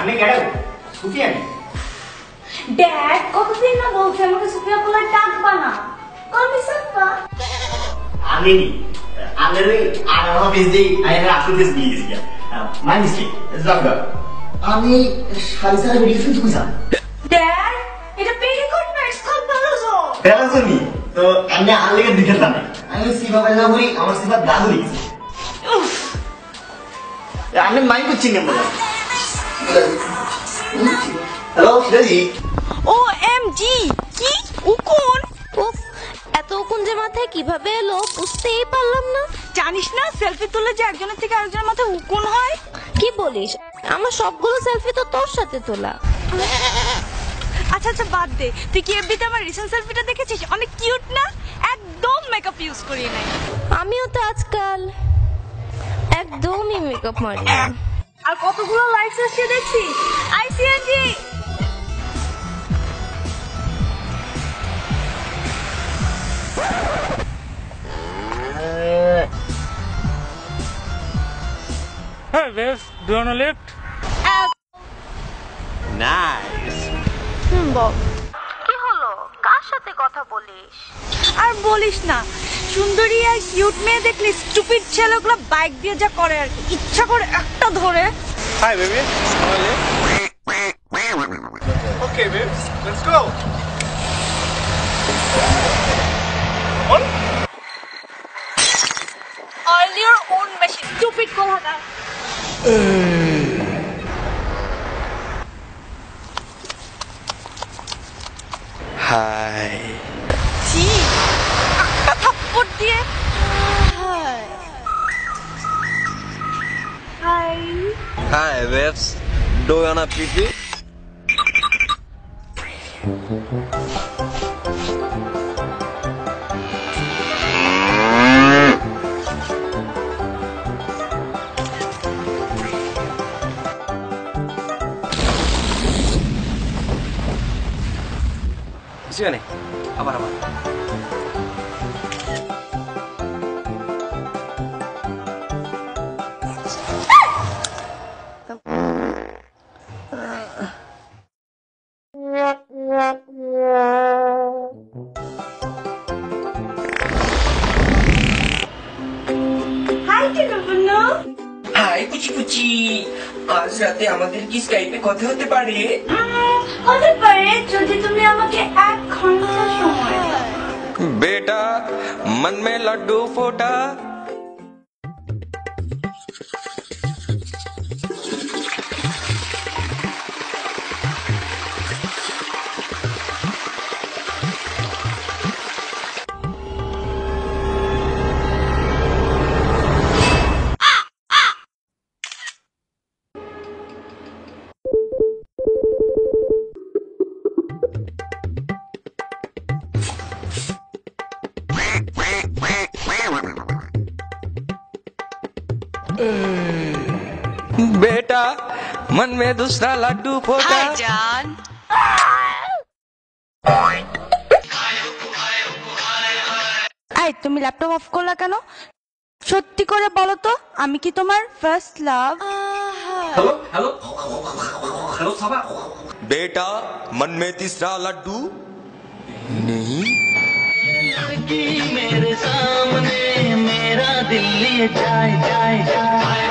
আমি কেডা সুফিয়া নি ড্যাড কতদিন না বলছে আমাকে সুফিয়া বলে ডাকবা না কল মি সাফা আমি নি আমি আর অফিস দি আইরা অফিস দিয়ে গেছি মাই মিস্টেক জাগা আমি সারিসারে ভিডিও শুনতে কইছাম ড্যাড এটা পেরিকট না স্কল প্যালাজো প্যালাজো নি তো আমি আলেকে দিখেতা না আমি সিবা বাইনা করি আমার সিবা দাদু লিখছে আমি মাইন্ড করছি না বলা হ্যালো সিরাজি ওএমজি কি উকুন উফ এত উকুন যে মাথায় কিভাবে এলো বুঝতেই পারলাম না। জানিস না সেলফি তুলে যে একজনের থেকে আরেকজনের মাথায় উকুন হয় কি বলিস? আমার সবগুলো সেলফি তো তোর সাথে তোলা। আচ্ছা আচ্ছা বাদ দে, তুই কি এফবিতে আমার রিসেন্ট সেলফিটা দেখেছিস? অনেক কিউট না? একদম মেকআপ ইউজ করি নাই। আমিও তো আজকাল একদমই মেকআপ মারি না। আর কতগুলো লাইকস আসছে দেখছিস? আইসিএনজি Hey, babes, do you want a lift? Nice বল কি হলো? কার সাথে কথা বলিস? আর বলিস না, সুন্দরী আর কিউট মেয়ে দেখলে স্টুপিড ছেলেগুলো বাইক দিয়ে যা করে আর কি, ইচ্ছা করে একটা ধরে। Hi, baby. How are you? Okay, babes, let's go. All your own machine, stupid কোলাটা। হাই ছি, একটা থাপ্পড় দিয়ে। Hi hi babes do you want পিপি সিগানে আবার আবার হাই টিনুবনু। হাই পুচি পুচি, আজ রাতে আমাদের কি স্কাইপে কথা হতে পারে? হতে পারে যদি তুমি আমাকে 1 ঘন্টা সময় দাও। बेटा मन में लड्डू फोटा बेटा मन में दूसरा लड्डू फोटा জান এই তুমি ল্যাপটপ অফ করলা কেন? সত্যি করে বলো তো, আমি কি তোমার first love? Hello hello hello Saba बेटा मन में तीसरा लड्डू नहीं मेरे सामने मेरा दिल लिए जाए जाए जाए